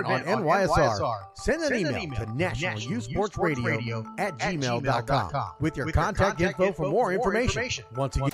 event on NYSR, send an email to nationalyouthsportsradio@gmail.com with your contact info for more information. Once again,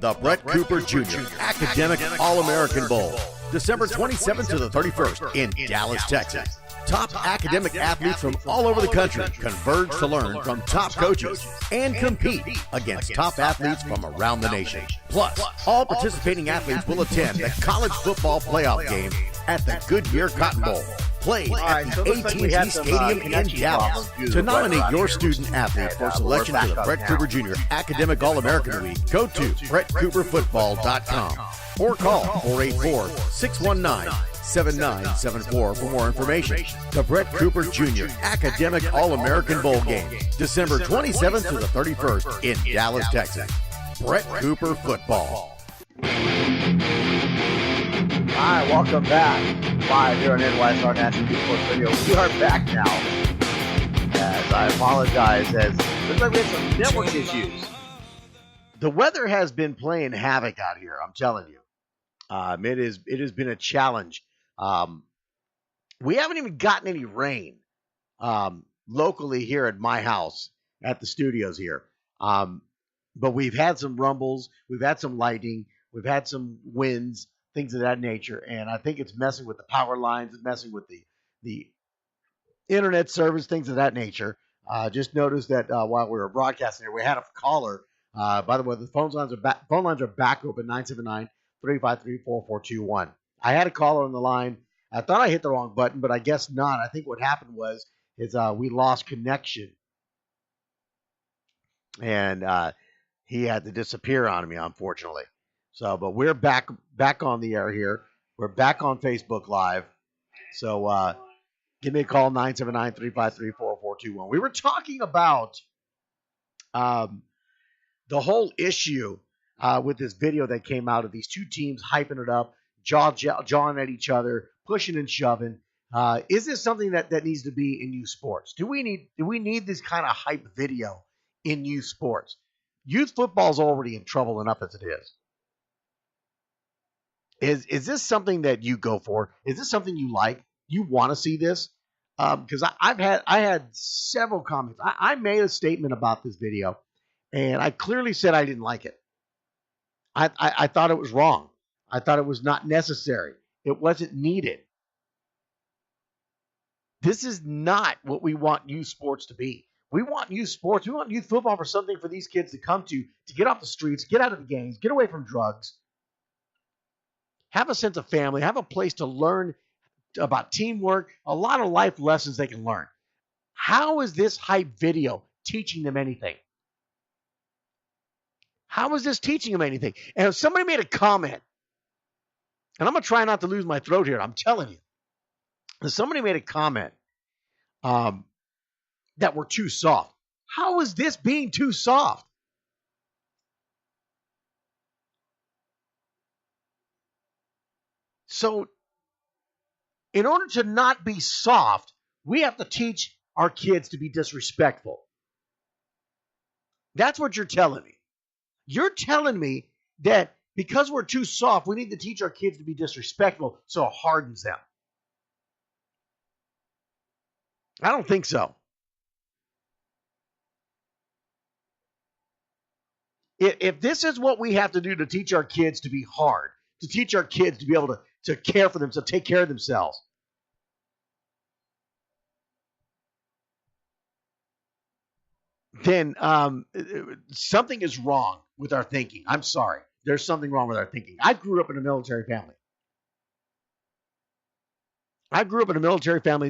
the Brett Cooper Jr. Academic All-American Bowl, December 27th to the 31st in Dallas, Texas. Top academic athletes from all over the country converge to learn from top coaches and compete against top athletes from around the nation. Plus, all participating athletes will attend the college football playoff game at the Goodyear Cotton Bowl, played at the AT&T Stadium in Dallas. To nominate your student athlete for selection to the Brett Cooper Jr. Academic All-American Week, go to brettcooperfootball.com or call 484-619-7974 for more information. The Brett Cooper Jr. Academic All-American Bowl game, December 27th to the 31st in Dallas, Texas. Brett Cooper Football. Hi, welcome back. Live here on NYSR National Youth Sports Radio. We are back now. As I apologize, as looks like we had some network issues. The weather has been playing havoc out here, I'm telling you. It has been a challenge. We haven't even gotten any rain locally here at my house, at the studios here. But we've had some rumbles, we've had some lightning, we've had some winds, things of that nature, and I think it's messing with the power lines, it's messing with the internet service, things of that nature. Just noticed that while we were broadcasting here, we had a caller. By the way, the phone lines are back open, 979-353-4421. I had a caller on the line. I thought I hit the wrong button, but I guess not. I think what happened was we lost connection, and he had to disappear on me, unfortunately. So, but we're back on the air here. We're back on Facebook Live. So give me a call, 979-353-4421. We were talking about the whole issue with this video that came out of these two teams hyping it up, jawing at each other, pushing and shoving. Is this something that needs to be in youth sports? Do we need this kind of hype video in youth sports? Youth football is already in trouble enough as it is. Is this something that you go for? Is this something you like? You want to see this? Because I had several comments. I made a statement about this video, and I clearly said I didn't like it. I thought it was wrong. I thought it was not necessary. It wasn't needed. This is not what we want youth sports to be. We want youth sports. We want youth football for something for these kids to come to get off the streets, get out of the gangs, get away from drugs, have a sense of family, have a place to learn about teamwork, a lot of life lessons they can learn. How is this hype video teaching them anything? How is this teaching them anything? And if somebody made a comment, and I'm going to try not to lose my throat here, I'm telling you. If somebody made a comment that we're too soft, how is this being too soft? So, in order to not be soft, we have to teach our kids to be disrespectful. That's what you're telling me. You're telling me that because we're too soft, we need to teach our kids to be disrespectful so it hardens them. I don't think so. If this is what we have to do to teach our kids to be hard, to teach our kids to be able to care for themselves, take care of themselves, then something is wrong with our thinking. I'm sorry. There's something wrong with our thinking. I grew up in a military family.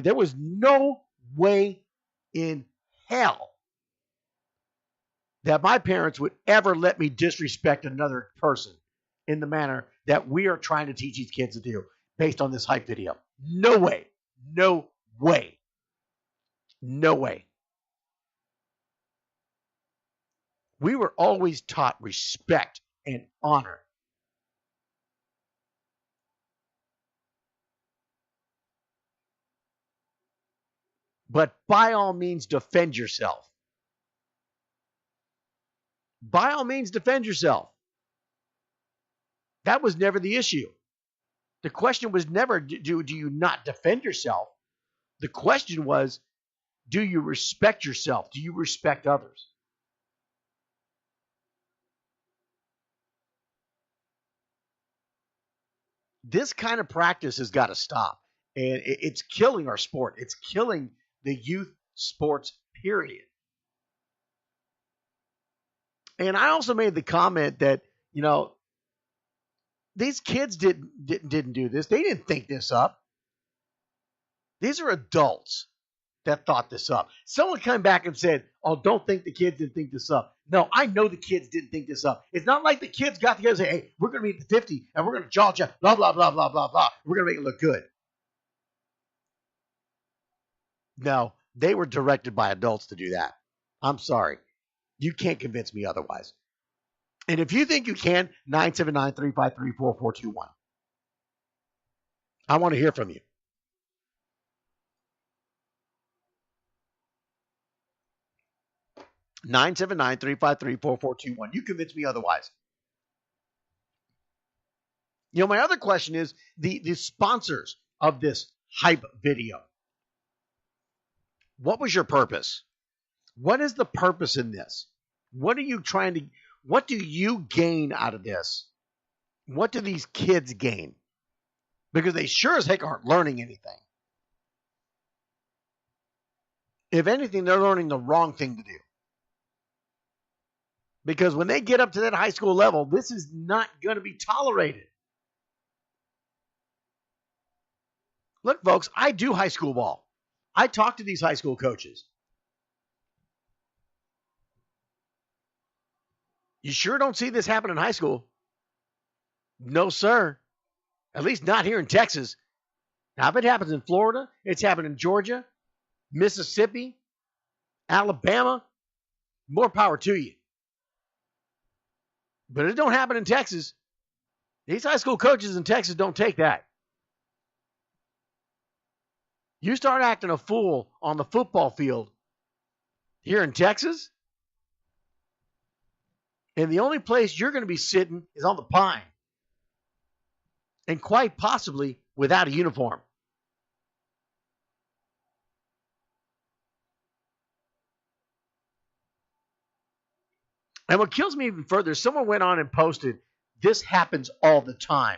There was no way in hell that my parents would ever let me disrespect another person in the manner that we are trying to teach these kids to do based on this hype video. No way. No way. No way. We were always taught respect and honor. But by all means, defend yourself. By all means, defend yourself. That was never the issue. The question was never, do you not defend yourself? The question was, do you respect yourself? Do you respect others? This kind of practice has got to stop. And it's killing our sport. It's killing the youth sports, period. And I also made the comment that, these kids didn't do this. They didn't think this up. These are adults that thought this up. Someone came back and said, oh, don't think the kids didn't think this up. No, I know the kids didn't think this up. It's not like the kids got together and said, hey, we're going to meet the 50 and we're going to charge you, blah, blah, blah, blah, blah, blah. We're going to make it look good. No, they were directed by adults to do that. I'm sorry. You can't convince me otherwise. And if you think you can, 979-353-4421. I want to hear from you. (979-353-4421). You convince me otherwise. My other question is the sponsors of this hype video. What was your purpose? What is the purpose in this? What do you gain out of this? What do these kids gain? Because they sure as heck aren't learning anything. If anything, they're learning the wrong thing to do. Because when they get up to that high school level, this is not going to be tolerated. Look, folks, I do high school ball. I talk to these high school coaches. You sure don't see this happen in high school? No, sir. At least not here in Texas. Now, if it happens in Florida, it's happened in Georgia, Mississippi, Alabama, more power to you. But it don't happen in Texas. These high school coaches in Texas don't take that. You start acting a fool on the football field here in Texas, and the only place you're going to be sitting is on the pine. And quite possibly without a uniform. And what kills me even further, someone went on and posted, this happens all the time.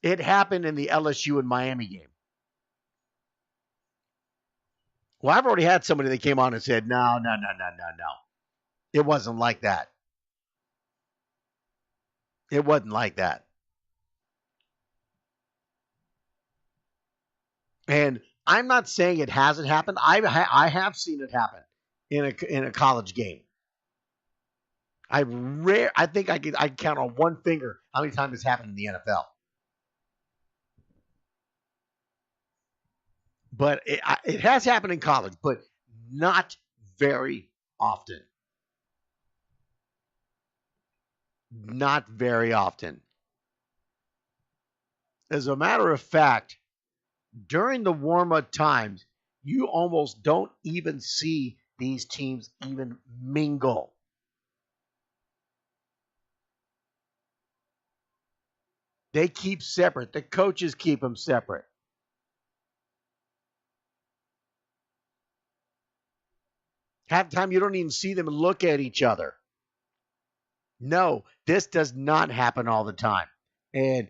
It happened in the LSU and Miami game. Well, I've already had somebody that came on and said, no. It wasn't like that. It wasn't like that. And I'm not saying it hasn't happened. I have seen it happen in a college game. I think I can count on one finger how many times it's happened in the NFL. But it has happened in college, but not very often. Not very often. As a matter of fact, during the warm-up times, you almost don't even see these teams even mingle. They keep separate. The coaches keep them separate. Half the time, you don't even see them look at each other. No, this does not happen all the time. And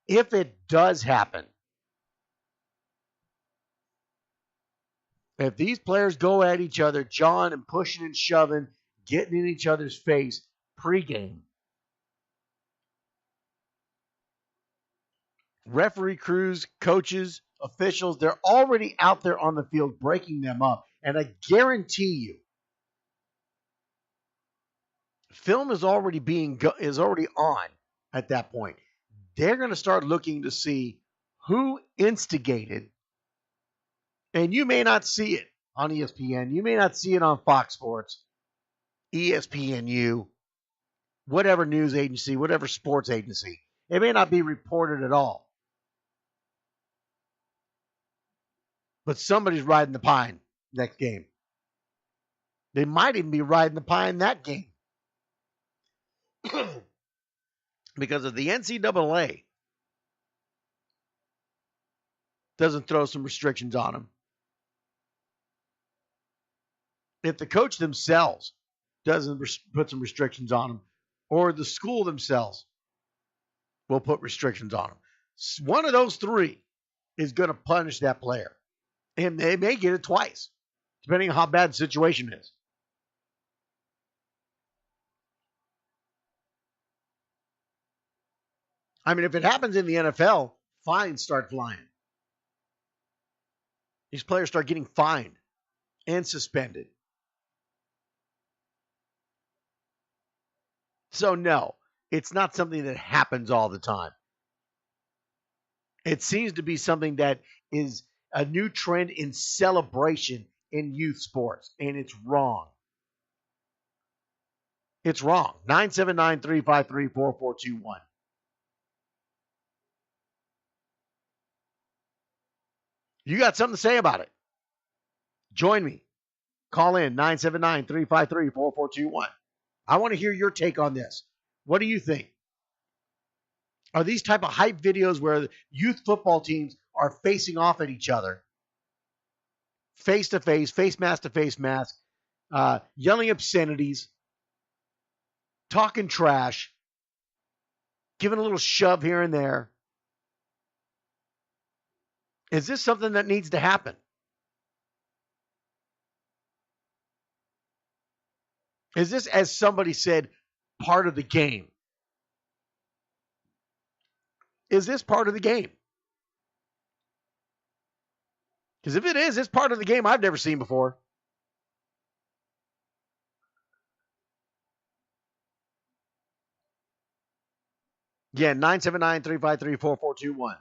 if it does happen, if these players go at each other, jawing and pushing and shoving, getting in each other's face pregame, referee crews, coaches, officials, they're already out there on the field breaking them up. And I guarantee you, film is already on at that point. They're going to start looking to see who instigated. And you may not see it on ESPN. You may not see it on Fox Sports, ESPNU, whatever news agency, whatever sports agency. It may not be reported at all. But somebody's riding the pine next game. They might even be riding the pine that game. Because if the NCAA doesn't throw some restrictions on them, if the coach themselves doesn't put some restrictions on them, or the school themselves will put restrictions on them, one of those three is going to punish that player. And they may get it twice, depending on how bad the situation is. I mean, if it happens in the NFL, fines start flying. These players start getting fined and suspended. So no, it's not something that happens all the time. It seems to be something that is a new trend in celebration in youth sports, and it's wrong. It's wrong. 979-353-4421. You got something to say about it? Join me. Call in 979-353-4421. I want to hear your take on this. What do you think? Are these type of hype videos where youth football teams are facing off at each other, face to face, face mask to face mask, yelling obscenities, talking trash, giving a little shove here and there? Is this something that needs to happen? Is this, as somebody said, part of the game? Is this part of the game? Because if it is, it's part of the game I've never seen before. Again, 979-353-4421.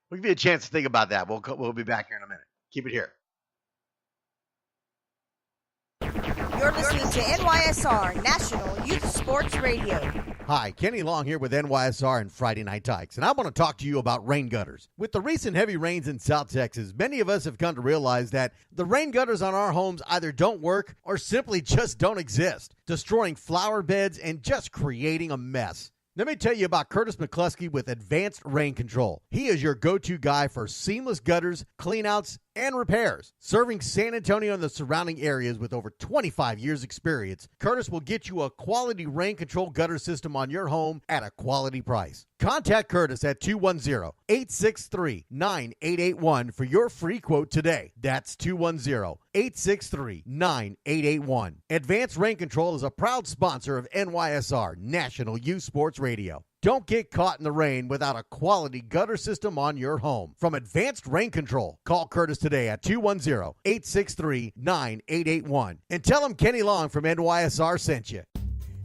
We'll give you a chance to think about that. We'll be back here in a minute. Keep it here. You're listening to NYSR National Youth Sports Radio. Hi, Kenny Long here with NYSR and Friday Night Tykes, and I want to talk to you about rain gutters. With the recent heavy rains in South Texas, many of us have come to realize that the rain gutters on our homes either don't work or simply just don't exist, destroying flower beds and just creating a mess. Let me tell you about Curtis McCluskey with Advanced Rain Control. He is your go-to guy for seamless gutters, cleanouts, and repairs. Serving San Antonio and the surrounding areas with over 25 years experience, Curtis will get you a quality rain control gutter system on your home at a quality price. Contact Curtis at 210-863-9881 for your free quote today. That's 210-863-9881. Advanced Rain Control is a proud sponsor of NYSR National Youth Sports Radio. Don't get caught in the rain without a quality gutter system on your home. From Advanced Rain Control, call Curtis today at 210-863-9881 and tell him Kenny Long from NYSR sent you.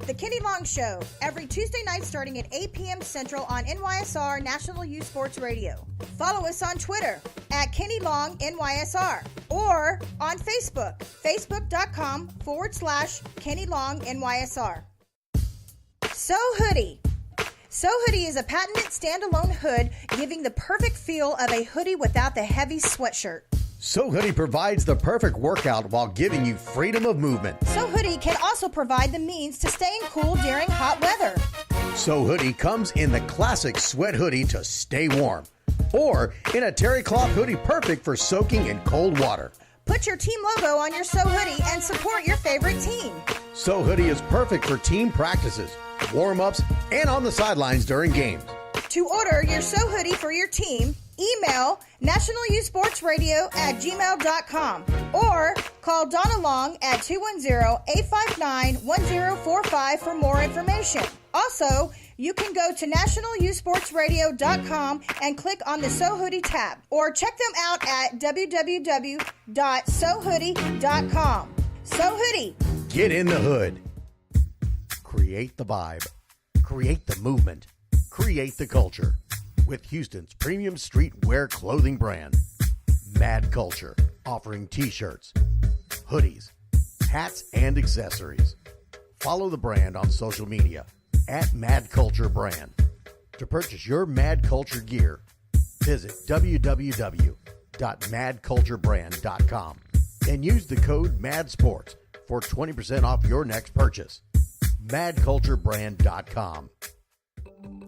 The Kenny Long Show, every Tuesday night starting at 8 p.m. Central on NYSR National Youth Sports Radio. Follow us on Twitter at Kenny Long NYSR or on Facebook, facebook.com/Kenny Long NYSR. So Hoodie. So Hoodie is a patented standalone hood giving the perfect feel of a hoodie without the heavy sweatshirt. So Hoodie provides the perfect workout while giving you freedom of movement. So Hoodie can also provide the means to staying cool during hot weather. So Hoodie comes in the classic sweat hoodie to stay warm, or in a terry cloth hoodie perfect for soaking in cold water. Put your team logo on your So Hoodie and support your favorite team. So Hoodie is perfect for team practices, warm-ups, and on the sidelines during games. To order your So Hoodie for your team, email nationalyouthsportsradio@gmail.com or call Donna Long at 210-859-1045 for more information. Also, you can go to nationalyouthsportsradio.com and click on the So Hoodie tab, or check them out at www.sohoodie.com. So Hoodie. Get in the hood. Create the vibe. Create the movement. Create the culture. With Houston's premium streetwear clothing brand, Mad Culture, offering t-shirts, hoodies, hats, and accessories. Follow the brand on social media at Mad Culture Brand. To purchase your Mad Culture gear, visit www.madculture.com. www.madculturebrand.com and use the code MADSPORTS for 20% off your next purchase. madculturebrand.com.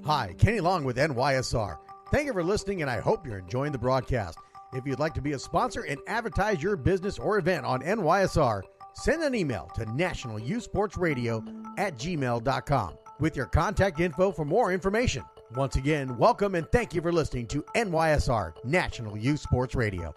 Hi, Kenny Long with NYSR. Thank you for listening, and I hope you're enjoying the broadcast. If you'd like to be a sponsor and advertise your business or event on NYSR, send an email to nationalyouthsportsradio@gmail.com with your contact info for more information. Once again, welcome and thank you for listening to NYSR National Youth Sports Radio.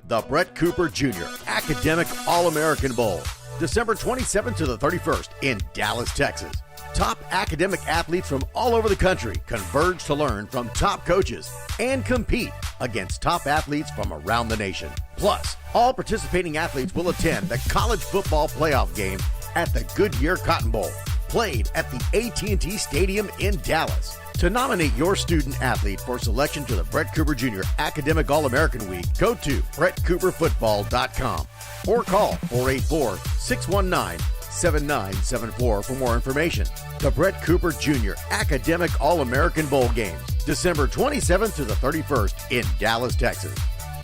The Brett Cooper Jr. Academic All-American Bowl, December 27th to the 31st in Dallas, Texas. Top academic athletes from all over the country converge to learn from top coaches and compete against top athletes from around the nation. Plus, all participating athletes will attend the college football playoff game at the Goodyear Cotton Bowl, played at the AT&T Stadium in Dallas. To nominate your student athlete for selection to the Brett Cooper Jr. Academic All-American Week, go to brettcooperfootball.com or call 484-619-7974 for more information. The Brett Cooper Jr. Academic All-American Bowl Games, December 27th to the 31st in Dallas, Texas.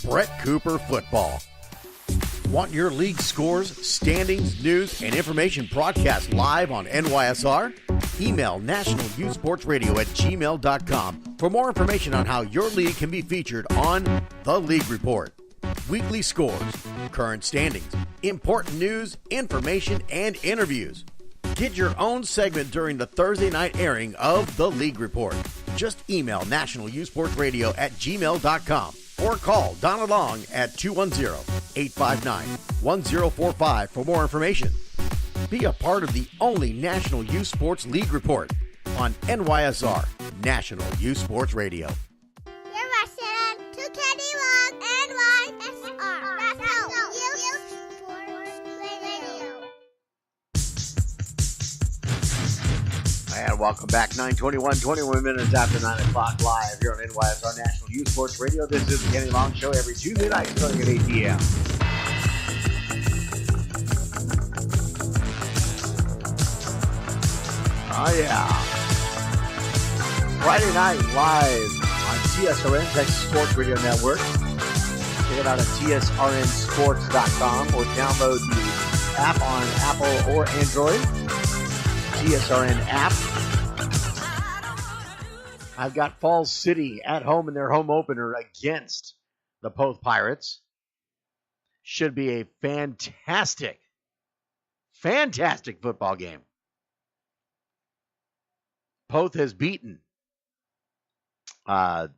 Brett Cooper Football. Want your league scores, standings, news, and information broadcast live on NYSR? Email National Youth Sports Radio at gmail.com for more information on how your league can be featured on The League Report. Weekly scores, current standings, important news, information, and interviews. Get your own segment during the Thursday night airing of The League Report. Just email National Youth Sports Radio at gmail.com or call Donna Long at 210-859-1045 for more information. Be a part of the only National Youth Sports League Report on NYSR, National Youth Sports Radio. You're listening to Kenny Long, NYSR, National Youth Sports Radio. And welcome back. 21 minutes after 9 o'clock live here on NYSR National Youth Sports Radio. This is the Kenny Long Show every Tuesday night starting at 8 p.m. Oh, yeah. Friday night live on TSRN, Texas Sports Radio Network. Check it out at tsrnsports.com or download the app on Apple or Android. TSRN app. I've got Falls City at home in their home opener against the Poth Pirates. Should be a fantastic football game. Poth has beaten Falls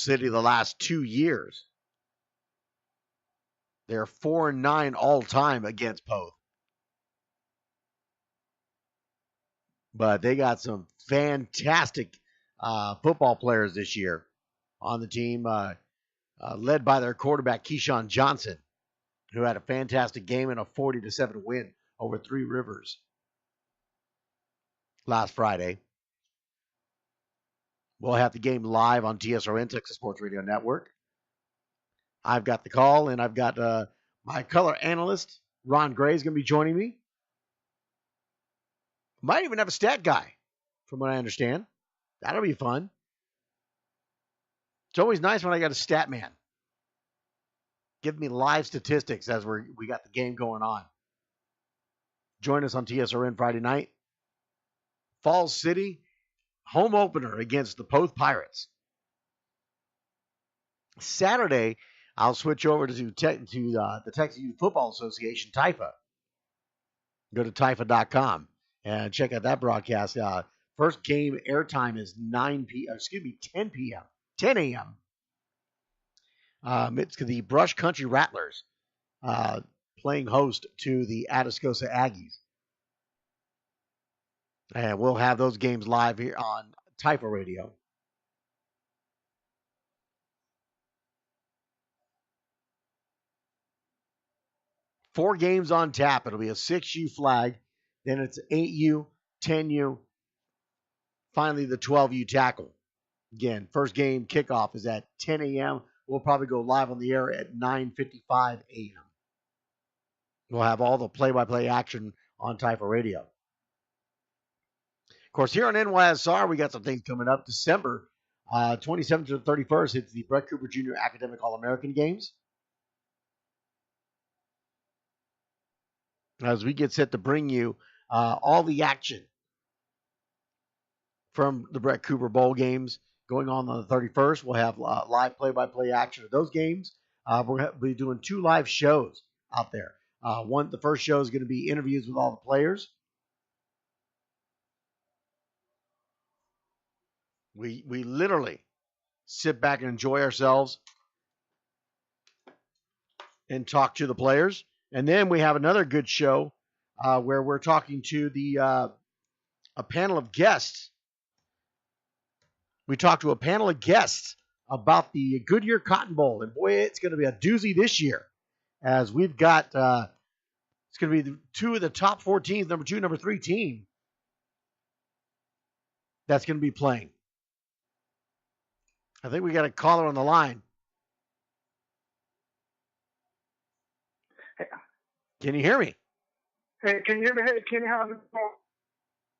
City the last 2 years. They're 4-9 all time against Poth. But they got some fantastic football players this year on the team, led by their quarterback, Keyshawn Johnson, who had a fantastic game and a 40-7 win over Three Rivers last Friday. We'll have the game live on TSRN, Texas Sports Radio Network. I've got the call, and I've got my color analyst, Ron Gray, is going to be joining me. Might even have a stat guy, from what I understand. That'll be fun. It's always nice when I got a stat man. Give me live statistics as we got the game going on. Join us on TSRN Friday night. Falls City, home opener against the Poth Pirates. Saturday, I'll switch over to the Texas Youth Football Association, TYFA. Go to TYFA.com and check out that broadcast. First game airtime is 10 p.m. 10 a.m. It's the Brush Country Rattlers playing host to the Atascosa Aggies. And we'll have those games live here on TYFA Radio. Four games on tap. It'll be a 6U flag. Then it's 8U, 10U. Finally, the 12U tackle. Again, first game kickoff is at 10 a.m. We'll probably go live on the air at 9:55 a.m. We'll have all the play-by-play action on TYFA Radio. Of course, here on NYSR, we got some things coming up. December, 27th to the 31st, it's the Brett Cooper Jr. Academic All-American Games. As we get set to bring you all the action from the Brett Cooper Bowl games going on the 31st. We'll have live play-by-play action of those games. We'll be doing 2 live shows out there. The first show is going to be interviews with all the players. We literally sit back and enjoy ourselves and talk to the players. And then we have another good show where we're talking to a panel of guests. We talked to a panel of guests about the Goodyear Cotton Bowl. And boy, it's going to be a doozy this year, as we've got it's going to be 2 of the top 4 teams, number 2, number 3 team that's going to be playing. I think we got a caller on the line. Hey. Can you hear me? Hey, can you hear me? Hey, Kenny, how's it going?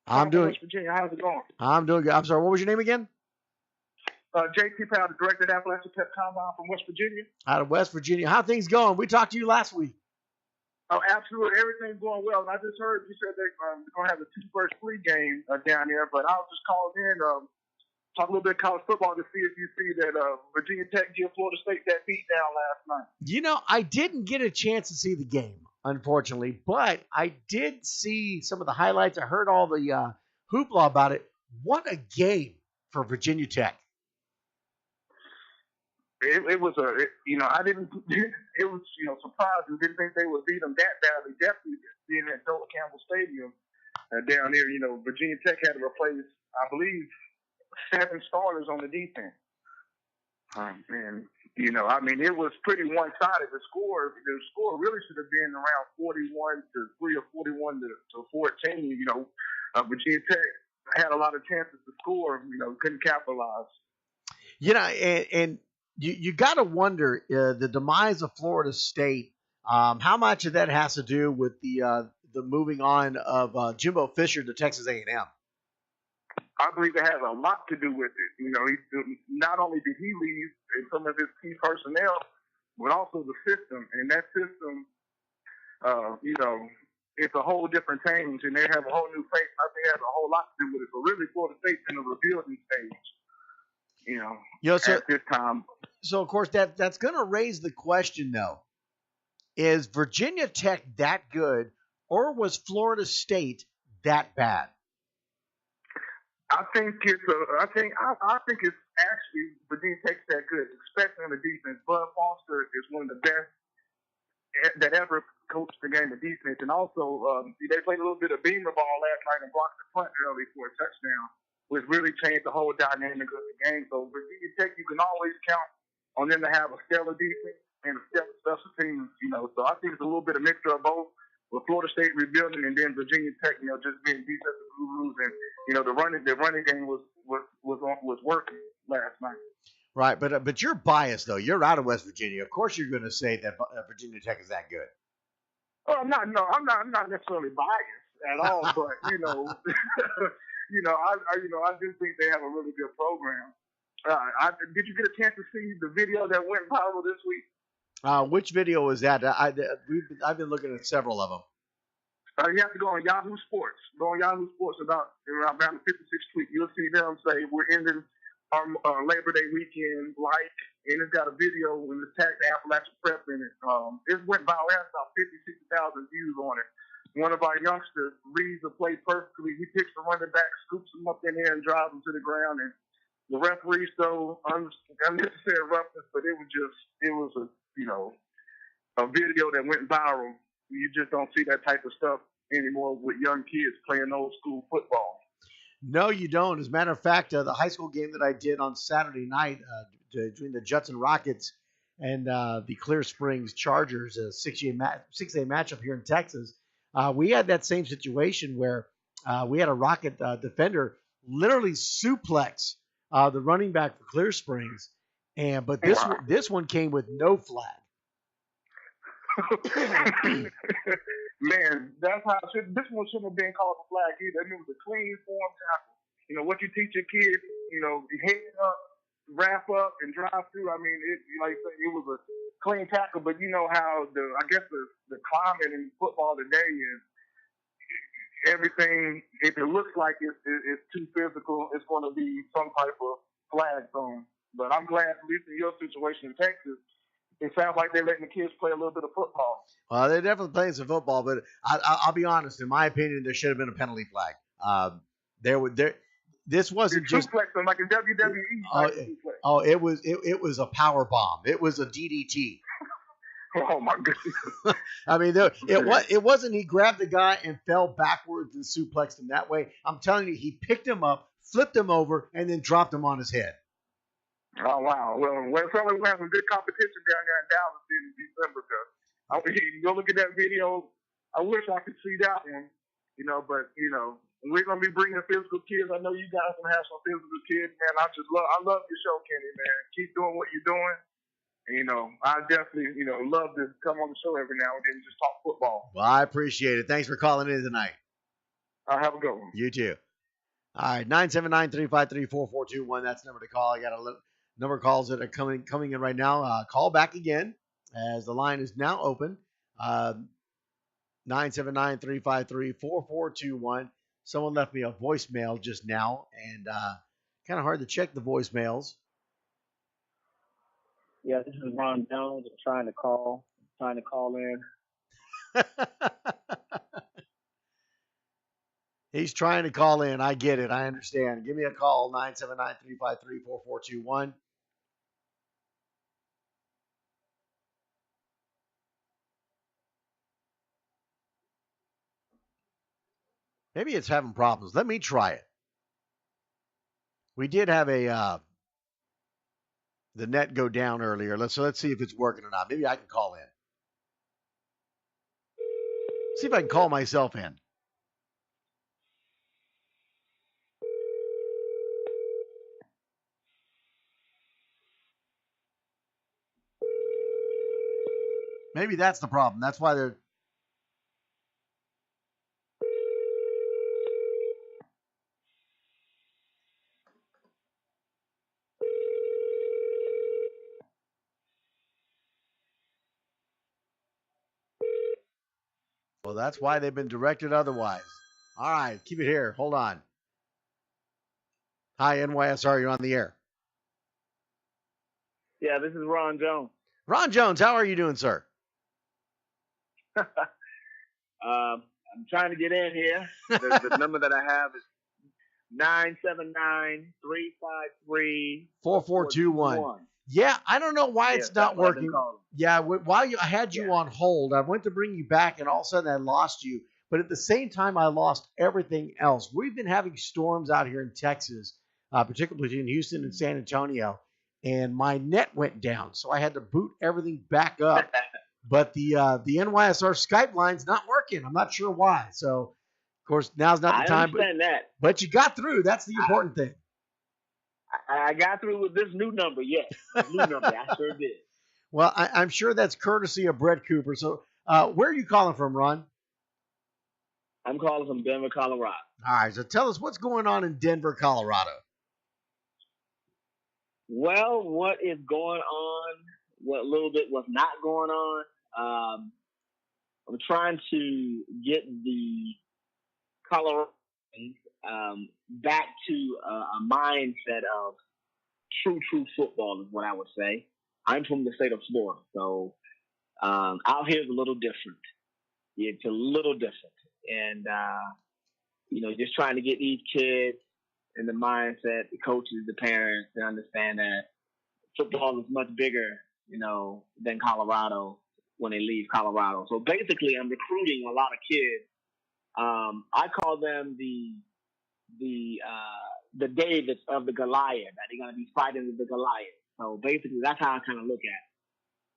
I'm doing. West Virginia, how's it going? I'm doing good. I'm sorry. What was your name again? JT Powell, the director of Appalachian Pep Combine from West Virginia. Out of West Virginia. How are things going? We talked to you last week. Oh, absolutely. Everything's going well. And I just heard you said they're going to have a 2 first free game down there, but I was just calling in, talk a little bit of college football to see if you see that Virginia Tech give Florida State that beat down last night. You know, I didn't get a chance to see the game, unfortunately, but I did see some of the highlights. I heard all the hoopla about it. What a game for Virginia Tech. It was I didn't, it was, surprising. Didn't think they would beat them that badly. Definitely being at Dola Campbell Stadium down there, Virginia Tech had to replace, I believe, 7 starters on the defense. It was pretty one-sided. The score really should have been around 41-3 or 41-14. Virginia Tech had a lot of chances to score, couldn't capitalize. And you got to wonder the demise of Florida State. How much of that has to do with the moving on of Jimbo Fisher to Texas A&M? I believe it has a lot to do with it. Not only did he leave and some of his key personnel, but also the system. And that system, it's a whole different change, and they have a whole new face. And I think it has a whole lot to do with it. So really, Florida State's in a rebuilding stage. At this time. So of course that's going to raise the question, though: is Virginia Tech that good, or was Florida State that bad? I think it's actually Virginia Tech's that good, especially on the defense. Bud Foster is one of the best that ever coached the game of defense, and also they played a little bit of beamer ball last night and blocked the punt early for a touchdown, which really changed the whole dynamic of the game. So Virginia Tech, you can always count on them to have a stellar defense and a stellar special teams. So I think it's a little bit of mixture of both. With Florida State rebuilding and then Virginia Tech, just being defensive gurus, and the running game was working last night. Right, but you're biased though. You're out of West Virginia. Of course, you're going to say that Virginia Tech is that good. Oh, I'm not necessarily biased at all, but I do think they have a really good program. Did you get a chance to see the video that went viral this week? Which video was that? I've been looking at several of them. You have to go on Yahoo Sports. Go on Yahoo Sports around the 56th tweet. You'll see them say we're ending our Labor Day weekend and it's got a video with the tag the Appalachian Prep in it. It went viral. It has about 50,000, 60,000 views on it. One of our youngsters reads the play perfectly. He picks the running back, scoops him up in there, and drives him to the ground. And the referee showed unnecessary roughness, but it was a video that went viral. You just don't see that type of stuff anymore with young kids playing old school football. No, you don't. As a matter of fact, the high school game that I did on Saturday night between the Judson Rockets and the Clear Springs Chargers, a 6A matchup here in Texas, we had that same situation where we had a Rocket defender literally suplex the running back for Clear Springs, but this one came with no flag. Man, that's how this one shouldn't have been called a flag either. It was a clean form tackle. What you teach your kids, head up, wrap up and drive through. I mean, it was a clean tackle, but you know how the climate in football today is everything. If it looks like it's too physical, it's going to be some type of flag thrown. But I'm glad, at least in your situation in Texas, it sounds like they're letting the kids play a little bit of football. Well, they're definitely playing some football, but I'll be honest. In my opinion, there should have been a penalty flag. This wasn't just suplex them like in WWE. It was a power bomb. It was a DDT. Oh my goodness! I mean, it wasn't. He grabbed the guy and fell backwards and suplexed him that way. I'm telling you, he picked him up, flipped him over, and then dropped him on his head. Oh wow! Well, it sounds like we have some good competition down there in Dallas in December. You go look at that video. I wish I could see that one, but we're gonna be bringing physical kids. I know you guys gonna have some physical kids, man. I love your show, Kenny, man. Keep doing what you're doing. And, I definitely, love to come on the show every now and then and just talk football. Well, I appreciate it. Thanks for calling in tonight. I'll have a good one. You too. All right, 979-353-4421. That's the number to call. I got a number of calls that are coming in right now. Call back again as the line is now open. 979-353-4421. Someone left me a voicemail just now, and kind of hard to check the voicemails. Yeah, this is Ron Jones. I'm trying to call in. He's trying to call in. I get it. I understand. Give me a call, 979-353-4421. Maybe it's having problems. Let me try it. We did have the net go down earlier. Let's see if it's working or not. Maybe I can call in. See if I can call myself in. Maybe that's the problem. That's why they're... Well, that's why they've been directed otherwise. All right, keep it here. Hold on. Hi, NYSR, you're on the air. Yeah, this is Ron Jones. Ron Jones, how are you doing, sir? I'm trying to get in here. The number that I have is 979-353-4421. Yeah, I don't know why it's not working. Yeah, while I had you on hold, I went to bring you back, and all of a sudden I lost you. But at the same time, I lost everything else. We've been having storms out here in Texas, particularly between Houston and San Antonio, and my net went down, so I had to boot everything back up. But the NYSR Skype line's not working. I'm not sure why. So, of course, now's not the time. I understand that. But you got through. That's the important thing. I got through with this new number, yes. New number, I sure did. Well, I'm sure that's courtesy of Brett Cooper. So, where are you calling from, Ron? I'm calling from Denver, Colorado. All right, so tell us what's going on in Denver, Colorado. Well, what is going on, what little bit was not going on, I'm trying to get the Colorado back to a mindset of true football is what I would say. I'm from the state of Florida, so out here is a little different. It's a little different. And, just trying to get these kids in the mindset, the coaches, the parents, to understand that football is much bigger, than Colorado when they leave Colorado. So basically, I'm recruiting a lot of kids. I call them the Davids of the Goliath, that they're going to be fighting with the Goliath. So basically, that's how I kind of look at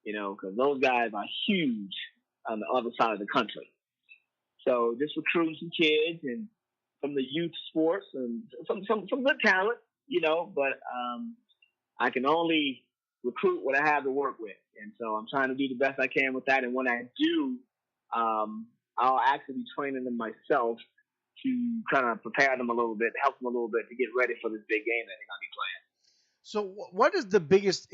it, because those guys are huge on the other side of the country. So just recruiting some kids and from the youth sports and some good talent, but I can only recruit what I have to work with. And so I'm trying to do the best I can with that. And when I do, I'll actually be training them myself to kind of prepare them a little bit, help them a little bit to get ready for this big game that they're going to be playing. So what is the biggest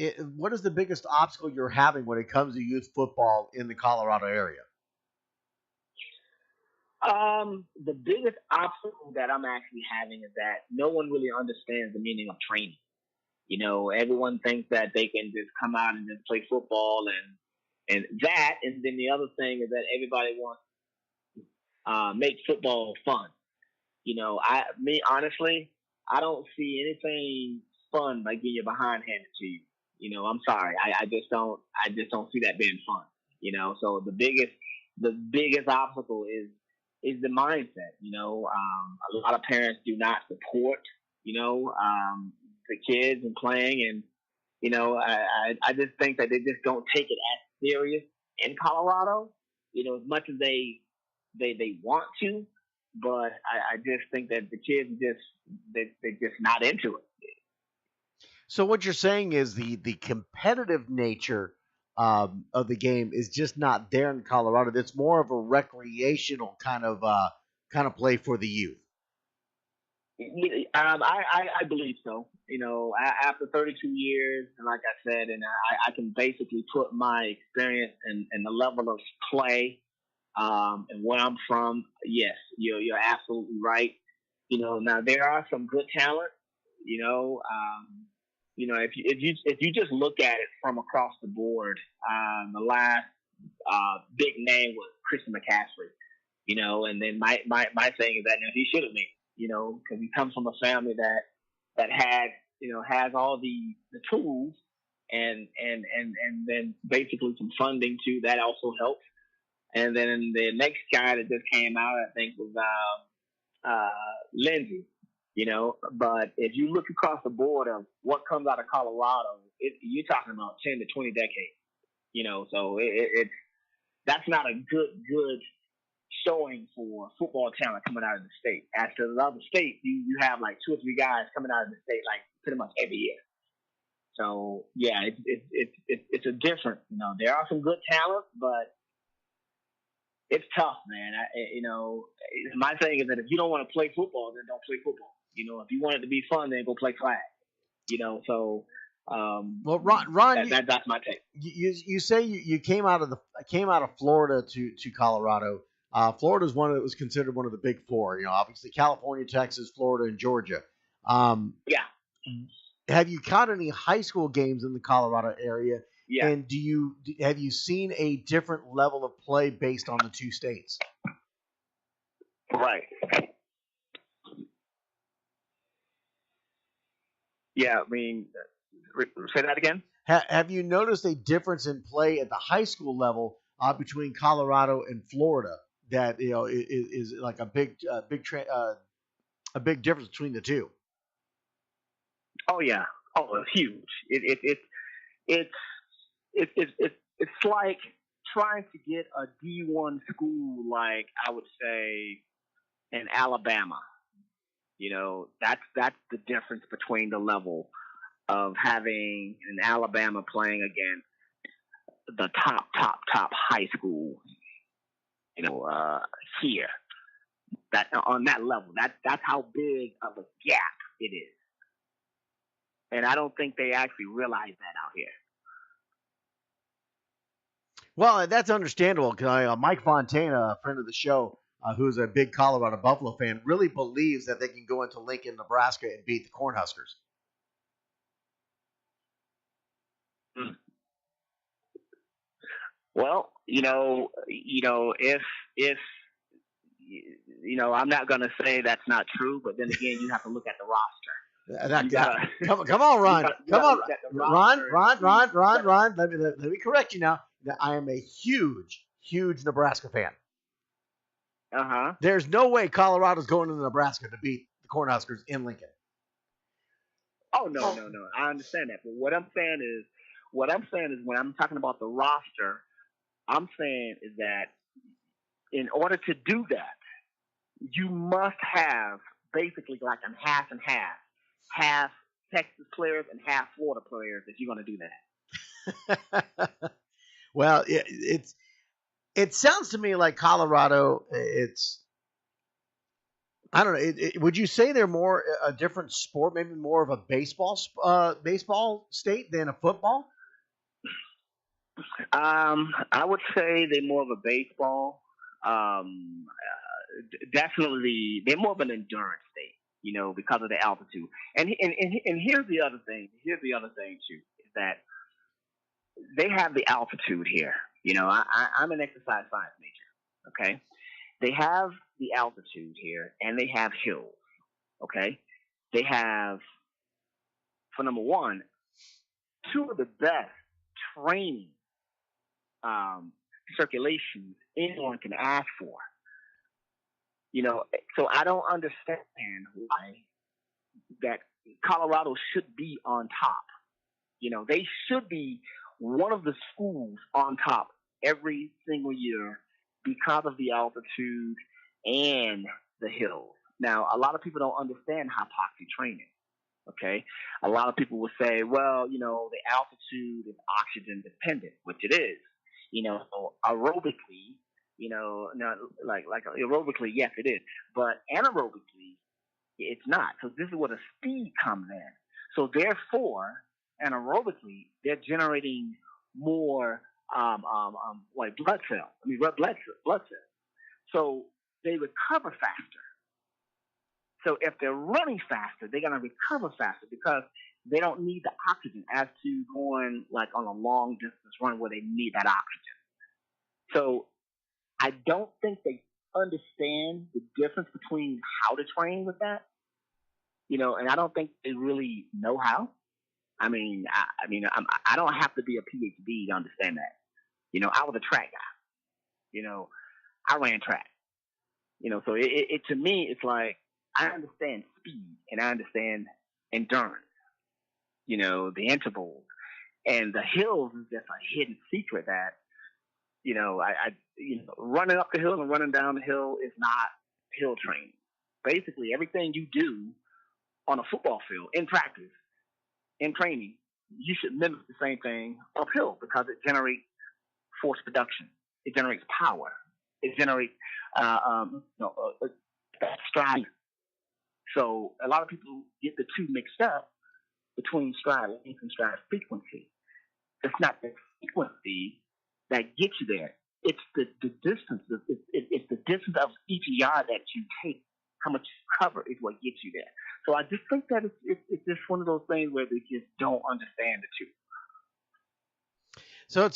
obstacle you're having when it comes to youth football in the Colorado area? The biggest obstacle that I'm actually having is that no one really understands the meaning of training. You know, everyone thinks that they can just come out and just play football and then the other thing is that everybody wants make football fun. You know, honestly, I don't see anything fun like getting your behind handed to you. You know, I'm sorry, I just don't see that being fun. You know, so the biggest obstacle is the mindset. You know, a lot of parents do not support, the kids and playing, and you know, I just think that they just don't take it as serious in Colorado. You know, as much as they want to, but I just think that the kids they're just not into it. So what you're saying is the competitive nature of the game is just not there in Colorado. It's more of a recreational kind of play for the youth. I believe so. You know, after 32 years, and like I said, and I can basically put my experience and the level of play and where I'm from. Yes, you're absolutely right. You know, now there are some good talent. If you just look at it from across the board, the last big name was Christian McCaffrey. You know, and then my thing is that he should have made it. You know, because he comes from a family that has all the tools and then basically some funding too. That also helps. And then the next guy that just came out, I think, was Lindsey. You know, but if you look across the board of what comes out of Colorado, you're talking about 10 to 20 decades. You know, so that's not a good showing for football talent coming out of the state. As to the other states, you have like 2 or 3 guys coming out of the state like pretty much every year. So yeah, it's a different. You know, there are some good talent, but it's tough, man. My thing is that if you don't want to play football, then don't play football. You know, if you want it to be fun, then go play flag. You know, so well, Ron, that's my take. You say you came out of Florida to Colorado. Florida is one that was considered one of the big four. You know, obviously California, Texas, Florida, and Georgia. Yeah. Have you caught any high school games in the Colorado area? Yeah. And have you seen a different level of play based on the two states? Right. Yeah, I mean, say that again. Have you noticed a difference in play at the high school level between Colorado and Florida? That is like a big difference between the two. Oh yeah, it's huge. It's like trying to get a D1 school, like I would say in Alabama. You know, that's the difference between the level of having an Alabama playing against the top high school. You know, here, that on that level, that's how big of a gap it is, and I don't think they actually realize that out here. Well, that's understandable because Mike Fontana, a friend of the show, who's a big Colorado Buffalo fan, really believes that they can go into Lincoln, Nebraska, and beat the Cornhuskers. Well, if I'm not going to say that's not true, but then again, you have to look at the roster. Come on, Ron. Ron. Let me correct you now. I am a huge Nebraska fan. There's no way Colorado's going to Nebraska to beat the Cornhuskers in Lincoln. Oh no. I understand that, but what I'm saying is when I'm talking about the roster, I'm saying is that in order to do that, you must have basically like a half and half Texas players and half Florida players if you're going to do that. Well, it sounds to me like Colorado. I don't know. Would you say they're more a different sport, maybe more of a baseball state than a football? I would say they're more of a baseball. Definitely, they're more of an endurance state, because of the altitude. And here's the other thing. Here's the other thing too, is that they have the altitude here. I'm an exercise science major. Okay, they have the altitude here, and they have hills. Okay, they have, for number one, two of the best training circulations anyone can ask for. So I don't understand why that Colorado should be on top. They should be one of the schools on top every single year because of the altitude and the hills. Now, a lot of people don't understand hypoxia training. Okay, a lot of people will say, well, the altitude is oxygen dependent, which it is. Aerobically, not like aerobically, yes, it is, but anaerobically, it's not. So this is where the speed comes in. So therefore, anaerobically, they're generating more like blood cells. Blood cells. So they recover faster. So if they're running faster, they're gonna recover faster because they don't need the oxygen as to going like on a long distance run where they need that oxygen. So I don't think they understand the difference between how to train with that, and I don't think they really know how. I don't have to be a PhD to understand that. I was a track guy. I ran track. So it to me, it's like I understand speed and I understand endurance. The intervals and the hills is just a hidden secret that, running up the hill and running down the hill is not hill training. Basically, everything you do on a football field, in practice, in training, you should mimic the same thing uphill because it generates force production. It generates power. It generates stride. So a lot of people get the two mixed up between stride length and stride frequency. It's not the frequency that gets you there. It's the distance. It's the distance of each yard that you take. How much you cover is what gets you there. So I just think that it's just one of those things where they just don't understand the two. So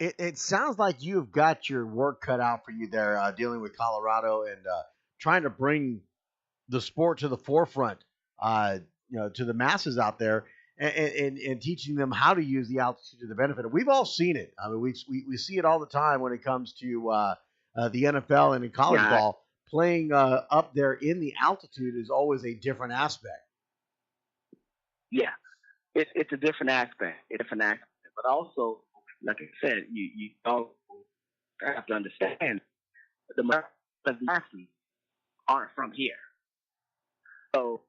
it sounds like you've got your work cut out for you there, dealing with Colorado and trying to bring the sport to the forefront, to the masses out there, and teaching them how to use the altitude to the benefit. We've all seen it. We see it all the time when it comes to the NFL and in college ball. Playing up there in the altitude is always a different aspect. Yeah, it's a different aspect. But also, like I said, you also have to understand the athletes aren't from here. So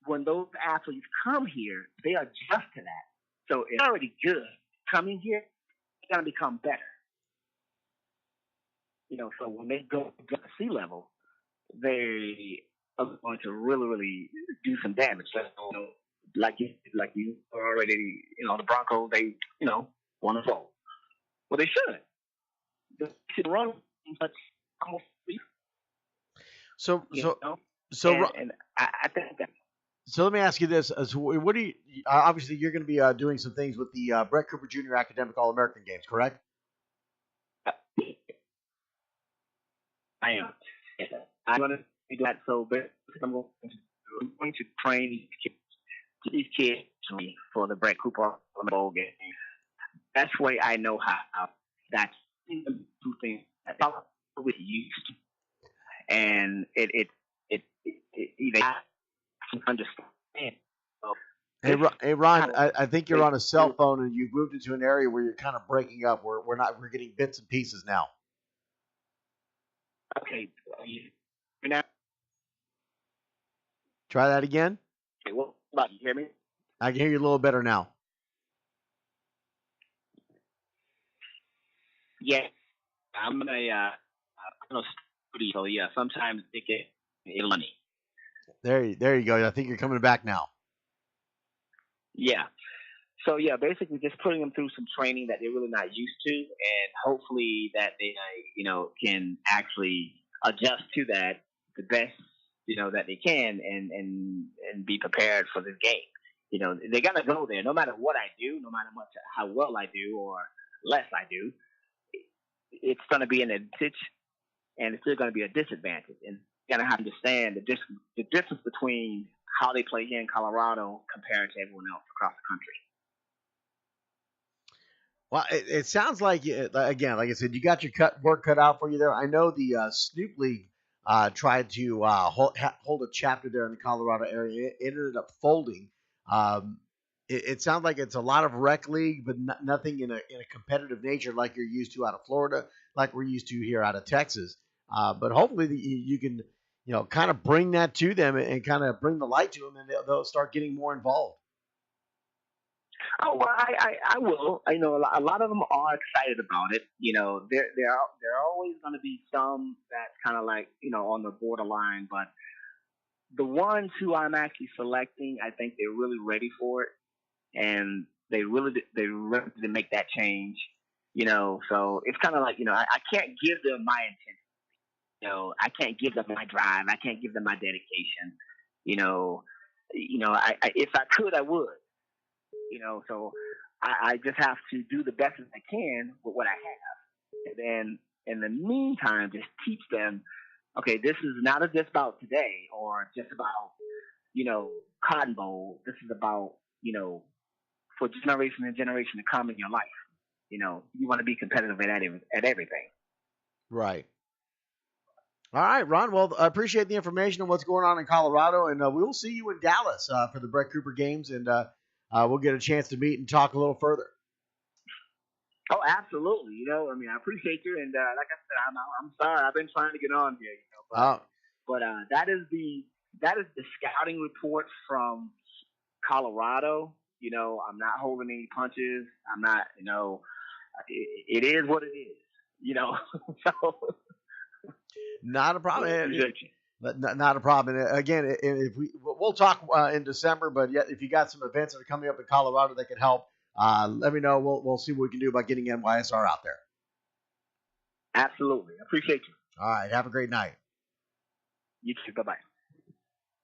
when those athletes come here, they adjust to that. So it's already good. Coming here, it's going to become better. So when they go to sea level, they are going to really, really do some damage. So, like you already, the Broncos, they, want to fall. Well, they should. They should run such almost. So and I think that. So let me ask you this: what do you? Obviously, you're going to be doing some things with the Brett Cooper Jr. Academic All-American Games, correct? I am. I'm going to do that. So I'm going to train these kids for the Brett Cooper Bowl game. That's the way I know how. That's two things that we used, and it understand. Hey Ron, I think you're on a cell phone and you've moved into an area where you're kind of breaking up. We're getting bits and pieces now. Okay, now try that again. Okay, what about you? Hear me? I can hear you a little better now. Yeah, I'm in a studio, so yeah, sometimes it money. There you go. I think you're coming back now. Yeah. So yeah, basically just putting them through some training that they're really not used to, and hopefully that they, can actually adjust to that the best, that they can, and be prepared for this game. They're gonna go there no matter what I do, no matter how well I do or less I do. It's gonna be an advantage, and it's still gonna be a disadvantage, and you're gonna have to understand the difference between how they play here in Colorado compared to everyone else across the country. Well, it sounds like, again, like I said, you got your work cut out for you there. I know the Snoop League tried to hold a chapter there in the Colorado area. It ended up folding. It sounds like it's a lot of rec league, but nothing in a competitive nature like you're used to out of Florida, like we're used to here out of Texas. But hopefully you can, kind of bring that to them and kind of bring the light to them, and they'll start getting more involved. Oh, well, I will. I know a lot of them are excited about it. There are always going to be some that's kind of like, on the borderline. But the ones who I'm actually selecting, I think they're really ready for it, and they're ready to make that change. So it's kind of like, I can't give them my intent. I can't give them my drive. I can't give them my dedication. If I could, I would. So I just have to do the best as I can with what I have. And then in the meantime, just teach them, okay, this is not just about today or just about, Cotton Bowl. This is about, for generation and generation to come in your life. You want to be competitive at everything. Right. All right, Ron. Well, I appreciate the information on what's going on in Colorado, and we will see you in Dallas for the Brett Cooper games, and we'll get a chance to meet and talk a little further. Oh, absolutely. I appreciate you, and like I said, I'm sorry. I've been trying to get on here, but that is the scouting report from Colorado. I'm not holding any punches. I'm not. It is what it is. So. Not a problem. Not a problem. And again, we'll talk in December, but yet if you got some events that are coming up in Colorado that could help, let me know. We'll see what we can do about getting NYSR out there. Absolutely. I appreciate you. All right. Have a great night. You too. Bye-bye.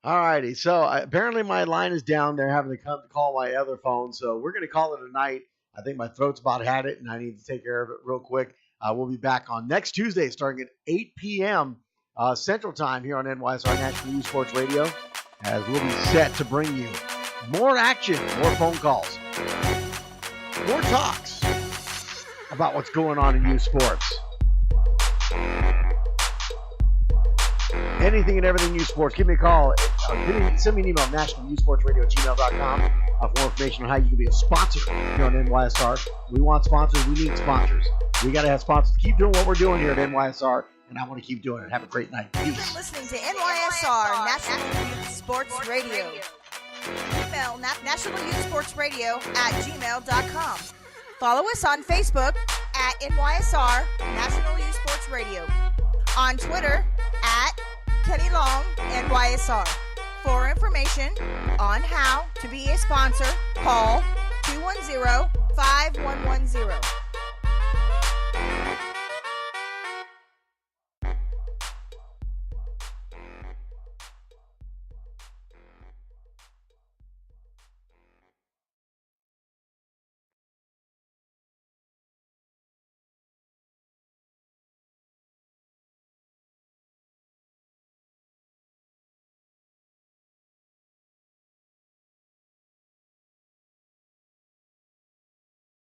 All righty. So apparently my line is down. They're having to come to call my other phone. So we're going to call it a night. I think my throat's about had it, and I need to take care of it real quick. We'll be back on next Tuesday starting at 8 p.m. Central Time here on NYSR National Youth Sports Radio, as we'll be set to bring you more action, more phone calls, more talks about what's going on in youth sports. Anything and everything youth sports. Give me a call. Send me an email, nationalyouthsportsradio@gmail.com for more information on how you can be a sponsor here on NYSR. We want sponsors. We need sponsors. We got to have sponsors. Keep doing what we're doing here at NYSR, and I want to keep doing it. Have a great night. Peace. You've been listening to NYSR National Youth Sports Radio. Email nationalyouthsportsradio@gmail.com. Follow us on Facebook at NYSR National Youth Sports Radio. On Twitter at Kennie Long NYSR. For information on how to be a sponsor, call 210-5110.